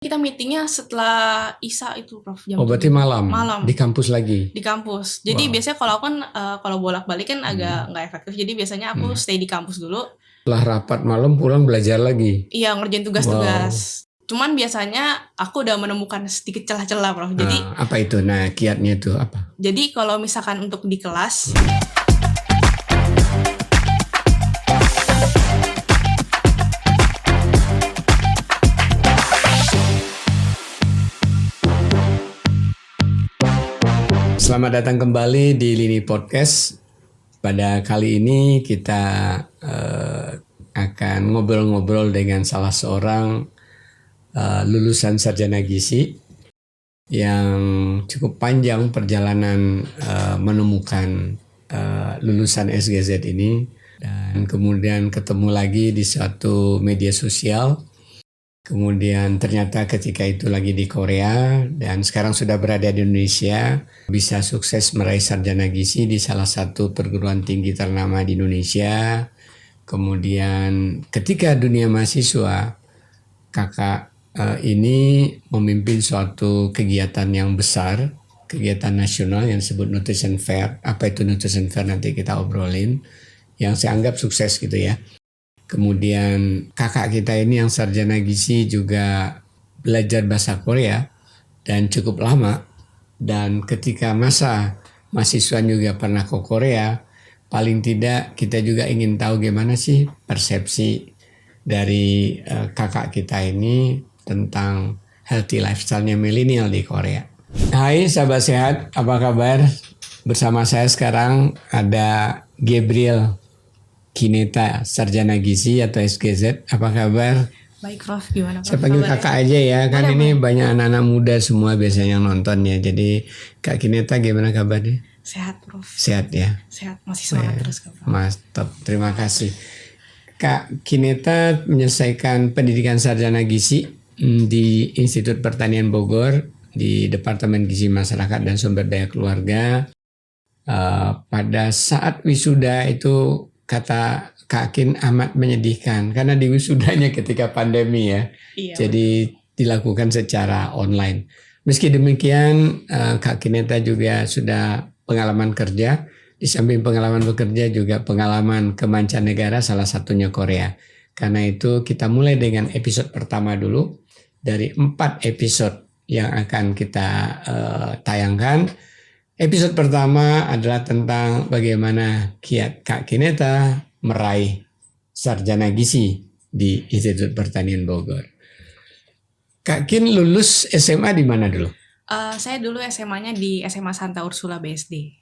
Kita meetingnya setelah Isya itu Prof, jam Oh berarti 7. malam? Malam. Di kampus lagi? Di kampus. Jadi Wow. biasanya kalau aku kan kalau bolak-balik kan agak nggak efektif. Jadi biasanya aku stay di kampus dulu. Setelah rapat malam pulang belajar lagi? Iya, ngerjain tugas-tugas. Cuman biasanya aku udah menemukan sedikit celah-celah Prof. Jadi apa itu? Nah kiatnya itu apa? jadi kalau misalkan untuk di kelas Selamat datang kembali di Lini Podcast. Pada kali ini kita akan ngobrol-ngobrol dengan salah seorang lulusan sarjana gizi yang cukup panjang perjalanan menemukan lulusan SGZ ini, dan kemudian ketemu lagi di suatu media sosial. Kemudian ternyata ketika itu lagi di Korea dan sekarang sudah berada di Indonesia, bisa sukses meraih sarjana gizi di salah satu perguruan tinggi ternama di Indonesia. Kemudian ketika dunia mahasiswa, kakak ini memimpin suatu kegiatan yang besar, kegiatan nasional yang disebut Nutrition Fair. Apa itu Nutrition Fair nanti kita obrolin, yang saya anggap sukses gitu ya. Kemudian kakak kita ini yang sarjana gizi juga belajar bahasa Korea dan cukup lama. Dan ketika masa mahasiswa juga pernah ke Korea, paling tidak kita juga ingin tahu gimana sih persepsi dari kakak kita ini tentang healthy lifestyle-nya milenial di Korea. Hai sahabat sehat, apa kabar? Bersama saya sekarang ada Gabriel Kineta, sarjana gizi atau SGZ. Apa kabar? baik Prof, gimana Prof? Saya panggil kakak aja ya, kan Boleh, ini banyak anak-anak muda semua biasanya yang nonton ya. Jadi Kak Kineta gimana kabarnya? Sehat Prof. Sehat ya? Sehat, masih semangat terus Prof. Mas, top, terima kasih. Kak Kineta menyelesaikan pendidikan sarjana gizi di Institut Pertanian Bogor di Departemen Gizi Masyarakat dan Sumber Daya Keluarga. Pada saat wisuda itu kata Kak Kin amat menyedihkan karena di wisudanya ketika pandemi ya. Iya, Jadi dilakukan secara online. Meski demikian Kak Kineta juga sudah pengalaman kerja. Di samping pengalaman bekerja juga pengalaman ke mancanegara, salah satunya Korea. Karena itu kita mulai dengan episode pertama dulu. Dari 4 episode yang akan kita tayangkan. Episode pertama adalah tentang bagaimana kiat Kak Kineta meraih sarjana gizi di Institut Pertanian Bogor. Kak Kin lulus SMA di mana dulu? Saya dulu SMA-nya di SMA Santa Ursula BSD.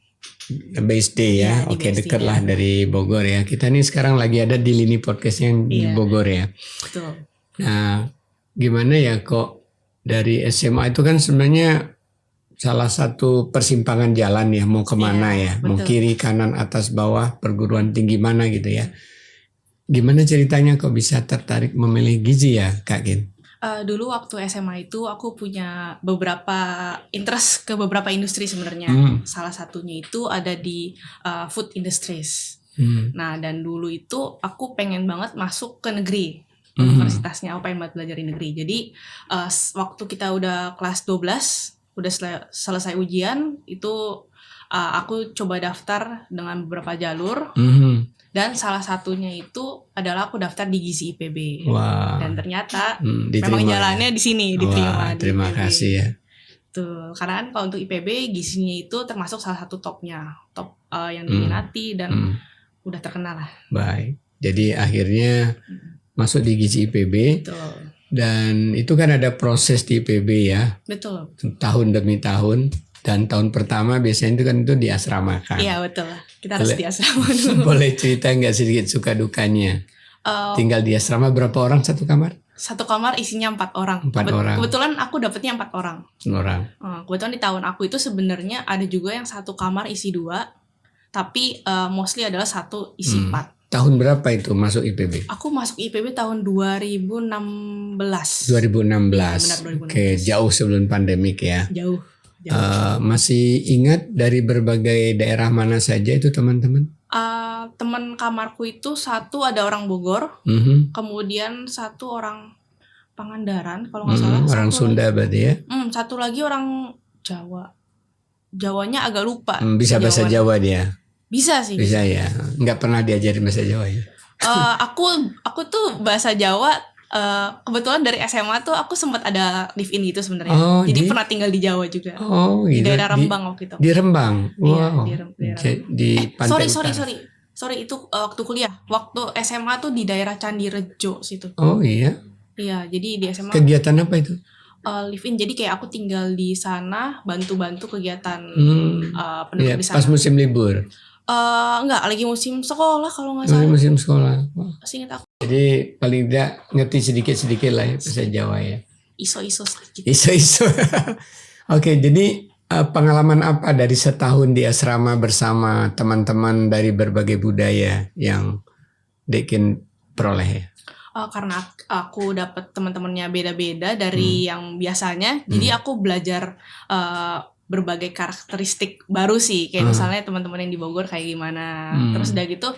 BSD ya, Iya, di oke BSD, dekat lah dari Bogor ya. Kita nih sekarang lagi ada di Lini Podcast yang di Bogor ya. Betul. Nah, gimana ya kok dari SMA itu kan sebenarnya salah satu persimpangan jalan ya, mau kemana ya, mau kiri, kanan, atas, bawah, perguruan tinggi mana gitu ya. Gimana ceritanya kok bisa tertarik memilih gizi ya Kak Kin? Dulu waktu SMA itu aku punya beberapa interest ke beberapa industri sebenarnya. Salah satunya itu ada di food industries. Nah dan dulu itu aku pengen banget masuk ke negeri. Universitasnya aku pengen banget belajar di negeri. Jadi waktu kita udah kelas 12 udah selesai ujian itu aku coba daftar dengan beberapa jalur dan salah satunya itu adalah aku daftar di gizi IPB. Dan ternyata memang jalannya di sini diterima. Terima kasih ya. Tuh, karena kan kalau untuk IPB gizinya itu termasuk salah satu top yang diminati dan udah terkenal lah. Baik, jadi akhirnya masuk di gizi IPB. Betul. Dan itu kan ada proses di IPB ya. Betul. Tahun demi tahun. Dan tahun pertama biasanya itu kan di asrama kan. Iya betul. Kita harus di asrama dulu. Boleh cerita nggak sedikit suka dukanya? Tinggal di asrama berapa orang satu kamar? Satu kamar isinya 4 orang. 4 orang. Kebetulan aku dapetnya 4 orang. 4 orang. Kebetulan di tahun aku itu sebenarnya ada juga yang satu kamar isi 2. Tapi mostly adalah satu isi 4. Tahun berapa itu masuk IPB? Aku masuk IPB tahun 2016. 2016. Benar, 2016. Oke, jauh sebelum pandemik ya. Jauh. Masih ingat dari berbagai daerah mana saja itu teman-teman? Teman kamarku itu satu ada orang Bogor, kemudian satu orang Pangandaran kalau nggak salah. Orang Sunda berarti ya? Satu lagi orang Jawa. Jawanya agak lupa. Bisa bahasa Jawa dia? Bisa sih. Bisa ya. Nggak pernah diajarin bahasa Jawa ya? Aku tuh bahasa Jawa kebetulan dari SMA tuh aku sempat ada live in gitu sebenarnya. Jadi pernah tinggal di Jawa juga. Di daerah Rembang waktu itu. Di Rembang. Wow. Iya, di pantai. Sorry itu waktu kuliah. Waktu SMA tuh di daerah Candirejo situ. Oh iya. Iya, jadi di SMA. Kegiatan apa itu? Live in, jadi kayak aku tinggal di sana, bantu-bantu kegiatan penduduk di sana. Pas musim libur? Enggak, lagi musim sekolah kalau nggak salah. Musim sekolah. Seingat aku. Jadi paling tidak ngerti sedikit-sedikit lah ya bahasa Jawa ya. Iso-iso sedikit. Iso-iso. Oke, jadi pengalaman apa dari setahun di asrama bersama teman-teman dari berbagai budaya yang Dekin peroleh ya? Karena aku dapat teman-temannya beda-beda dari yang biasanya, jadi aku belajar berbagai karakteristik baru sih, kayak misalnya teman-teman yang di Bogor kayak gimana. Terus udah gitu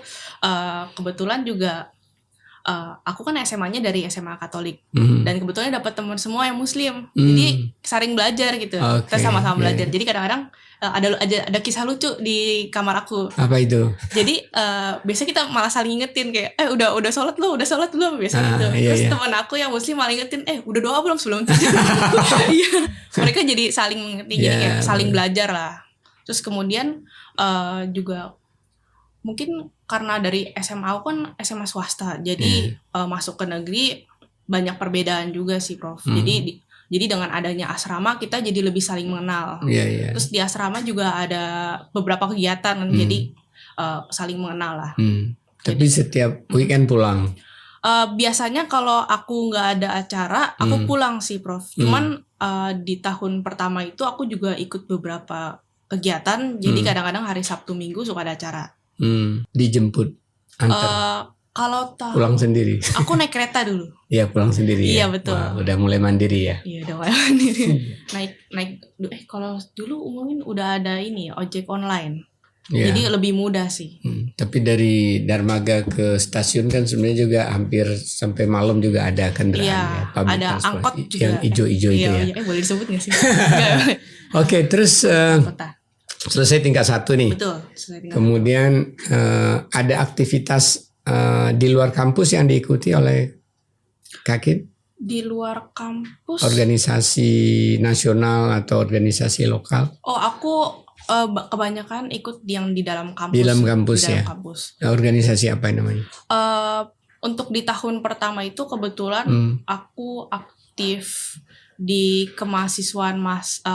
kebetulan juga aku kan SMA-nya dari SMA Katolik dan kebetulan dapat teman semua yang Muslim, jadi saling belajar gitu. Kita sama-sama belajar. Jadi kadang-kadang ada kisah lucu di kamar aku. Apa itu? Jadi biasanya kita malah saling ngingetin kayak udah sholat belum biasa gitu. Terus teman aku yang Muslim malah ngingetin udah doa belum sebelum tidur. Iya. Mereka jadi saling mengerti, jadi kayak saling belajar lah. Terus kemudian juga mungkin karena dari SMA aku kan SMA swasta, jadi masuk ke negeri banyak perbedaan juga sih, Prof. Jadi dengan adanya asrama kita jadi lebih saling mengenal. Terus di asrama juga ada beberapa kegiatan, jadi saling mengenal lah. Tapi setiap weekend pulang? Biasanya kalau aku nggak ada acara, aku pulang sih, Prof. Cuman di tahun pertama itu aku juga ikut beberapa kegiatan, jadi kadang-kadang hari Sabtu Minggu suka ada acara. Dijemput antar? Kalau pulang sendiri? Aku naik kereta dulu. Iya, pulang sendiri ya? Iya, betul. Wah, udah mulai mandiri ya? Iya, udah mulai mandiri. Kalau dulu umumnya udah ada ini, ojek online. Jadi lebih mudah sih. Tapi dari Dermaga ke stasiun kan sebenarnya juga hampir sampai malam juga ada kendaraan ya? Ada angkot juga. Yang ijo-ijo itu ya? Iya, boleh disebut nggak sih? Oke, terus selesai tingkat 1 nih. Betul. Kemudian ada aktivitas di luar kampus yang diikuti oleh Kakin? Di luar kampus? Organisasi nasional atau organisasi lokal? Aku kebanyakan ikut yang di dalam kampus. Di dalam kampus ya? Kampus. Organisasi apa namanya? Untuk di tahun pertama itu kebetulan aku aktif di kemahasiswaan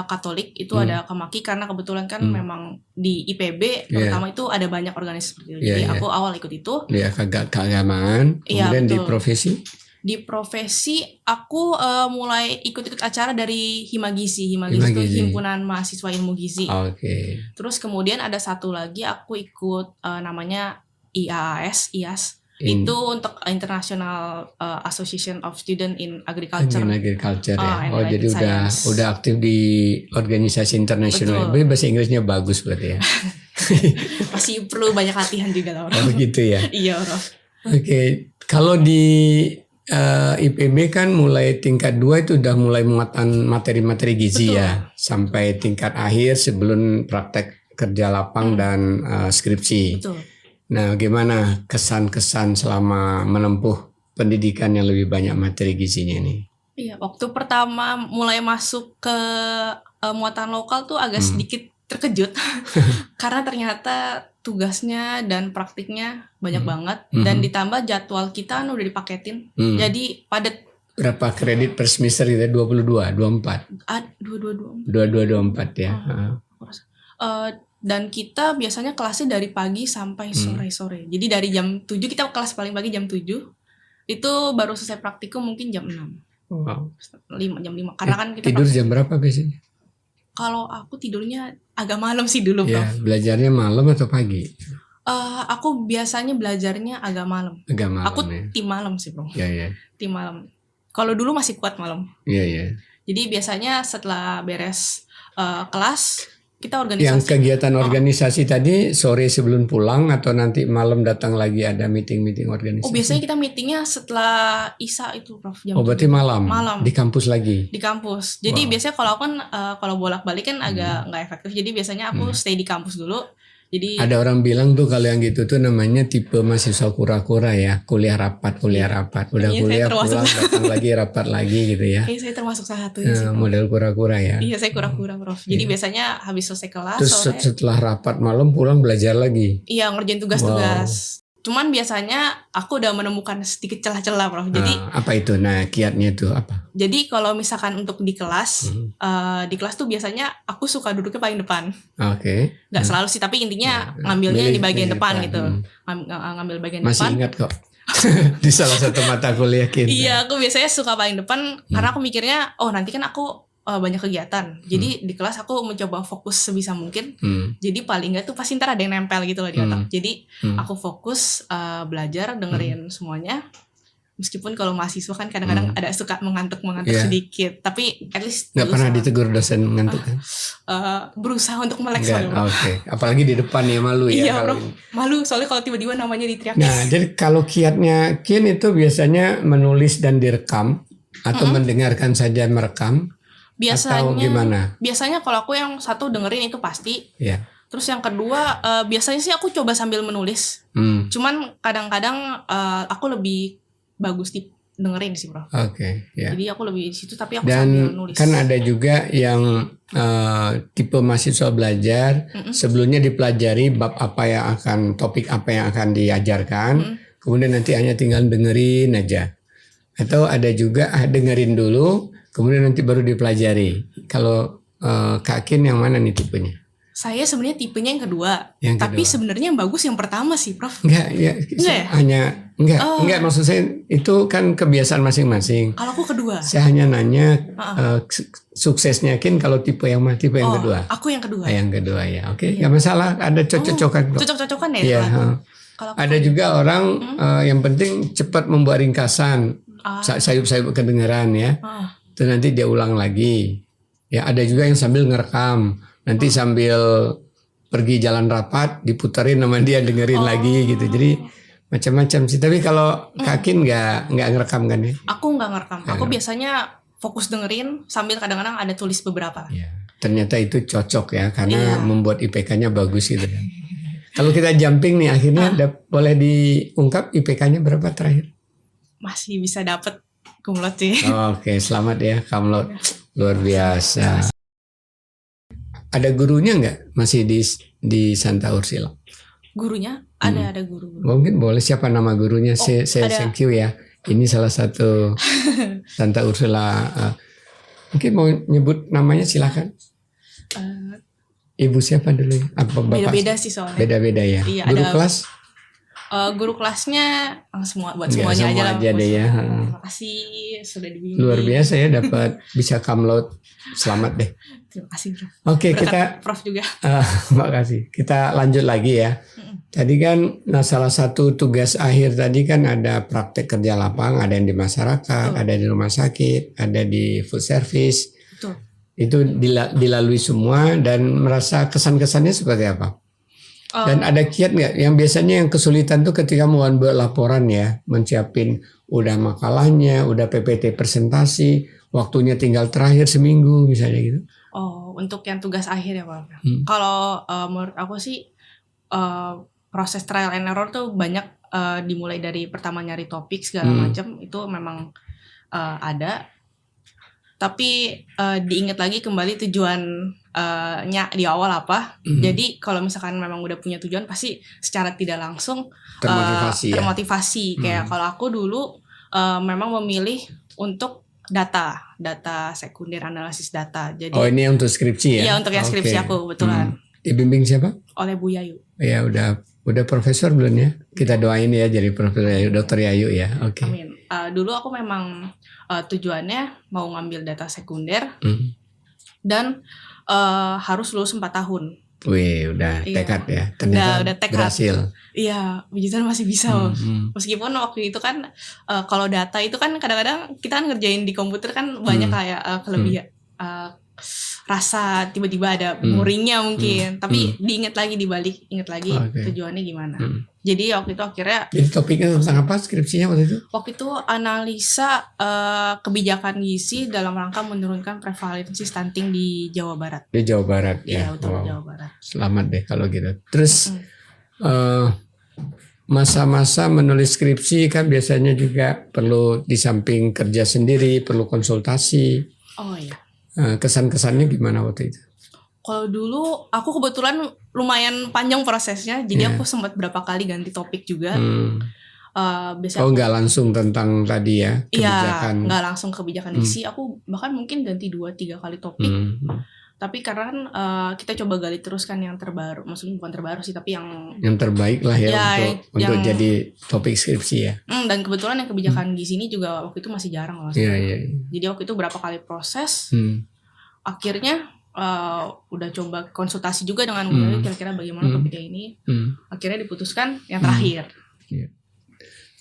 Katolik itu ada Kemaki, karena kebetulan kan memang di IPB terutama itu ada banyak organisasi seperti itu. Jadi aku awal ikut itu. Dia keagamaan. Kemudian di profesi? Di profesi aku mulai ikut-ikut acara dari Himagisi. Himagisi itu Himpunan Mahasiswa Ilmu Gizi. Terus kemudian ada satu lagi aku ikut namanya IAS. Itu untuk International Association of Student in Agriculture. Ya. Jadi udah aktif di organisasi internasional. Bahasa Inggrisnya bagus berarti ya. Masih perlu banyak latihan juga lah. Oh gitu ya. Iya, Prof. Oke. Kalau di IPB kan mulai tingkat 2 itu udah mulai muatan materi-materi gizi ya, sampai tingkat akhir sebelum praktek kerja lapang dan skripsi. Betul. Nah, gimana kesan-kesan selama menempuh pendidikan yang lebih banyak materi gizinya ini? Iya, waktu pertama mulai masuk ke muatan lokal tuh agak sedikit terkejut karena ternyata tugasnya dan praktiknya banyak banget, dan ditambah jadwal kita udah dipaketin, jadi padat. Berapa kredit per semester gitu? 22, 24? 22, 24 ya. Dan kita biasanya kelasnya dari pagi sampai sore-sore. Jadi dari jam 7 kita kelas paling pagi jam 7. Itu baru selesai praktikum mungkin jam 6. Wow. Jam 5. Karena kan kita tidur jam berapa biasanya? Kalau aku tidurnya agak malam sih dulu, Prof. Ya, belajarnya malam atau pagi? Aku biasanya belajarnya agak malam. Agak malam. Aku tim malam sih, Prof. Iya. Tim malam. Kalau dulu masih kuat malam. Iya. Jadi biasanya setelah beres kelas kita organisasi. Yang kegiatan organisasi tadi sore sebelum pulang atau nanti malam datang lagi ada meeting organisasi? Biasanya kita meetingnya setelah Isya itu, Prof. Jam berarti 7. malam. Di kampus lagi. Di kampus. Jadi biasanya kalau aku kan kalau bolak-balik kan agak nggak efektif. Jadi biasanya aku stay di kampus dulu. Jadi ada orang bilang tuh kalau yang gitu tuh namanya tipe mahasiswa kura-kura ya, kuliah rapat. Udah kuliah pulang datang lagi rapat lagi gitu ya. Saya termasuk salah satunya sih. Model kura-kura ya. Iya, saya kura-kura, Prof. Jadi biasanya habis selesai kelas terus setelah rapat malam pulang belajar lagi. Iya, ngerjain tugas-tugas. Cuman biasanya aku udah menemukan sedikit celah-celah, Prof. Jadi apa itu? Nah, kiatnya itu apa? Jadi kalau misalkan untuk di kelas tuh biasanya aku suka duduknya paling depan. Oke. Nggak selalu sih, tapi intinya ngambilnya di bagian depan gitu. Ngambil bagian depan. Masih ingat kok. Di salah satu mata kuliah kita. Iya, aku biasanya suka paling depan karena aku mikirnya, nanti kan aku banyak kegiatan. Jadi di kelas aku mencoba fokus sebisa mungkin. Jadi paling nggak tuh pasti ntar ada yang nempel gitu loh di otak. Jadi aku fokus belajar, dengerin semuanya. Meskipun kalau mahasiswa kan kadang-kadang ada suka mengantuk sedikit. Tapi at least nggak pernah ditegur dosen mengantuk kan? Berusaha untuk melek soalnya. Oke. Apalagi di depan ya malu ya. Iya, Bro. Malu soalnya kalau tiba-tiba namanya diteriak. Nah, jadi kalau kiatnya Kin itu biasanya menulis dan direkam atau mendengarkan saja merekam. Biasanya atau gimana? Biasanya kalau aku yang satu dengerin itu pasti. Iya. Terus yang kedua biasanya sih aku coba sambil menulis. Cuman kadang-kadang aku lebih bagus dengerin sih, Bro. Oke, ya. Jadi aku lebih di situ tapi aku dan sambil nulis. Kan ada juga yang tipe mahasiswa belajar sebelumnya dipelajari bab apa yang akan topik apa yang akan diajarkan, kemudian nanti hanya tinggal dengerin aja. Atau ada juga dengerin dulu kemudian nanti baru dipelajari. Kalau Kak Kin yang mana nih tipenya? Saya sebenarnya tipenya yang kedua. kedua. Tapi sebenarnya yang bagus yang pertama sih, Prof. Enggak ya? Enggak, maksud saya itu kan kebiasaan masing-masing. Kalau aku kedua. Saya hanya nanya suksesnya Kin kalau tipe yang kedua. Aku yang kedua. Yang kedua ya. Oke, enggak masalah, ada cocok-cocokan. Cocok-cocokan ya? Iya, ada juga orang yang penting cepat membuat ringkasan. Sayup-sayup kedengaran ya. Terus nanti dia ulang lagi. Ya, ada juga yang sambil ngerekam. Nanti sambil pergi jalan rapat diputerin sama dia dengerin lagi gitu. Jadi macam-macam sih. Tapi kalau Kakin nggak ngerekam kan ya? Aku nggak ngerekam. Aku biasanya fokus dengerin sambil kadang-kadang ada tulis beberapa. Ya, ternyata itu cocok ya karena membuat IPK-nya bagus gitu kan. Kalau kita jumping nih akhirnya boleh diungkap IPK-nya berapa terakhir? Masih bisa dapet cum laude sih. Oke, selamat ya cum laude. Luar biasa. Ada gurunya nggak masih di Santa Ursula? Gurunya ada guru. Mungkin boleh siapa nama gurunya? Saya thank you ya. Ini salah satu Santa Ursula. Mungkin mau nyebut namanya silakan. Ibu siapa dulu? Apa bapak? Beda-beda sih soalnya. Beda-beda ya. Iya, guru kelas? Guru kelasnya semuanya aja lah. Deh ya. Terima kasih sudah dibimbing. Luar biasa ya dapat bisa cum laude. Selamat deh. Terima kasih, Bro. Oke, kita Prof juga. Makasih. Kita lanjut lagi ya. Tadi kan salah satu tugas akhir tadi kan ada praktek kerja lapang, ada yang di masyarakat, ada di rumah sakit, ada di food service. Betul. Itu dilalui semua dan merasa kesan-kesannya seperti apa? Dan ada kiat nggak? Yang biasanya yang kesulitan tuh ketika mau buat laporan ya, menyiapin udah makalahnya, udah PPT presentasi, waktunya tinggal terakhir seminggu misalnya gitu. Untuk yang tugas akhir ya, Pak. Kalau menurut aku sih proses trial and error tuh banyak, dimulai dari pertama nyari topik segala macam itu memang ada. Tapi diingat lagi kembali tujuannya di awal apa. Jadi kalau misalkan memang udah punya tujuan pasti secara tidak langsung termotivasi. Kayak kalau aku dulu memang memilih untuk data sekunder, analisis data. Jadi ini untuk skripsi ya? Iya, untuk yang skripsi aku betulan. Dibimbing siapa? Oleh Bu Yayu. Ya udah profesor belum ya? Kita doain ya jadi Profesor Yayu, Dokter Yayu ya. Oke. Amin. Dulu aku memang tujuannya mau ngambil data sekunder dan harus lulus 4 tahun. Wih, udah tekad ya. Ternyata udah tekad. Berhasil. Iya, puji Tuhan masih bisa. Meskipun waktu itu kan kalau data itu kan kadang-kadang kita kan ngerjain di komputer kan banyak kayak kelebihan rasa tiba-tiba ada boringnya mungkin, tapi ingat lagi tujuannya gimana. Jadi waktu itu akhirnya. Jadi topiknya tentang apa skripsinya waktu itu? Waktu itu analisa kebijakan gizi dalam rangka menurunkan prevalensi stunting di Jawa Barat. Di Jawa Barat ya. Iya, betul, Jawa Barat. Selamat deh kalau gitu. Terus masa-masa menulis skripsi kan biasanya juga perlu di samping kerja sendiri, perlu konsultasi. Oh iya. Kesan-kesannya gimana waktu itu? Kalau dulu aku kebetulan lumayan panjang prosesnya, jadi aku sempat berapa kali ganti topik juga. Biasanya nggak langsung tentang tadi ya kebijakan? Iya, nggak langsung kebijakan gizi. Aku bahkan mungkin ganti 2-3 kali topik. Tapi karena kan kita coba gali terus kan yang terbaru, maksudnya bukan terbaru sih, tapi yang terbaik lah ya untuk jadi topik skripsi ya. Dan kebetulan yang kebijakan gizi ini juga waktu itu masih jarang loh. Iya. Jadi waktu itu berapa kali proses, akhirnya udah coba konsultasi juga dengan guru kira-kira bagaimana topiknya ini. Akhirnya diputuskan yang terakhir.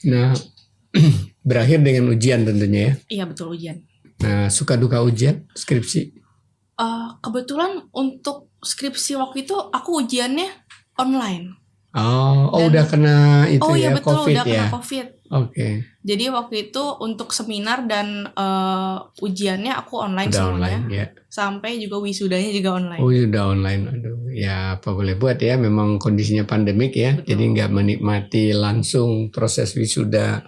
Nah, berakhir dengan ujian tentunya ya. Iya betul, ujian. Nah, suka duka ujian skripsi? Kebetulan untuk skripsi waktu itu aku ujiannya online. Udah kena itu ya. Oh iya betul, COVID udah ya. kena COVID. Oke. Jadi waktu itu untuk seminar dan ujiannya aku online udah semuanya. Online, ya. Sampai juga wisudanya juga online. Oh sudah online, aduh. Ya apa boleh buat ya, memang kondisinya pandemik ya. Betul. Jadi nggak menikmati langsung proses wisuda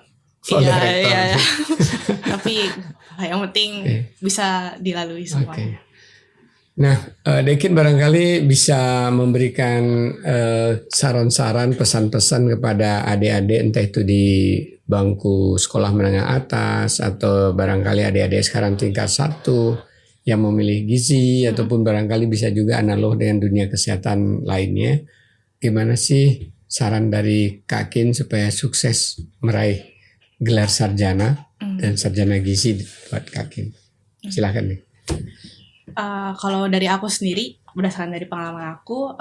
oleh rektor. Iya. Tapi yang penting bisa dilalui semuanya. Okay. Nah, Dekin barangkali bisa memberikan saran-saran, pesan-pesan kepada adik-adik, entah itu di bangku sekolah menengah atas atau barangkali adik-adik sekarang tingkat 1 yang memilih gizi ataupun barangkali bisa juga analog dengan dunia kesehatan lainnya. Gimana sih saran dari Kak Kin supaya sukses meraih gelar sarjana dan sarjana gizi buat Kak Kin? Silakan nih. Kalau dari aku sendiri, berdasarkan dari pengalaman aku,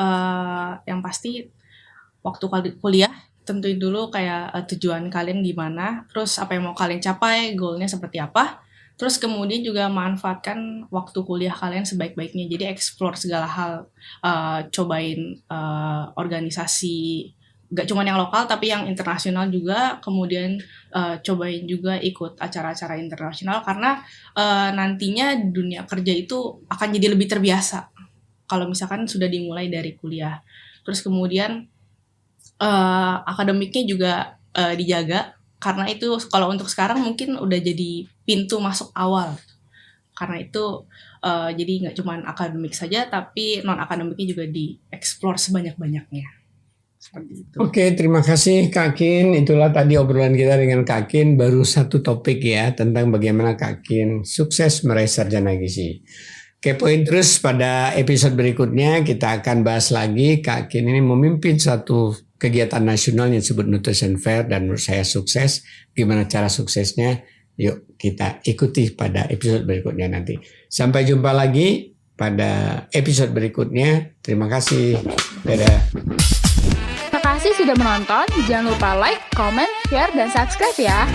yang pasti waktu kuliah tentuin dulu kayak tujuan kalian gimana, terus apa yang mau kalian capai, goalnya seperti apa, terus kemudian juga manfaatkan waktu kuliah kalian sebaik-baiknya. Jadi explore segala hal, cobain organisasi, gak cuma yang lokal tapi yang internasional juga, kemudian cobain juga ikut acara-acara internasional karena nantinya dunia kerja itu akan jadi lebih terbiasa kalau misalkan sudah dimulai dari kuliah. Terus kemudian akademiknya juga dijaga karena itu kalau untuk sekarang mungkin udah jadi pintu masuk awal. Karena itu jadi nggak cuma akademik saja tapi non akademiknya juga dieksplor sebanyak-banyaknya. Oke, terima kasih Kak Kin. Itulah tadi obrolan kita dengan Kak Kin. Baru satu topik ya tentang bagaimana Kak Kin sukses meraih sarjana gizi. Kepoin terus pada episode berikutnya kita akan bahas lagi. Kak Kin ini memimpin satu kegiatan nasional yang disebut Nutrition Fair dan menurut saya sukses. Gimana cara suksesnya? Yuk kita ikuti pada episode berikutnya nanti. Sampai jumpa lagi pada episode berikutnya. Terima kasih. Dadah. Terima kasih sudah menonton. Jangan lupa like, comment, share, dan subscribe ya.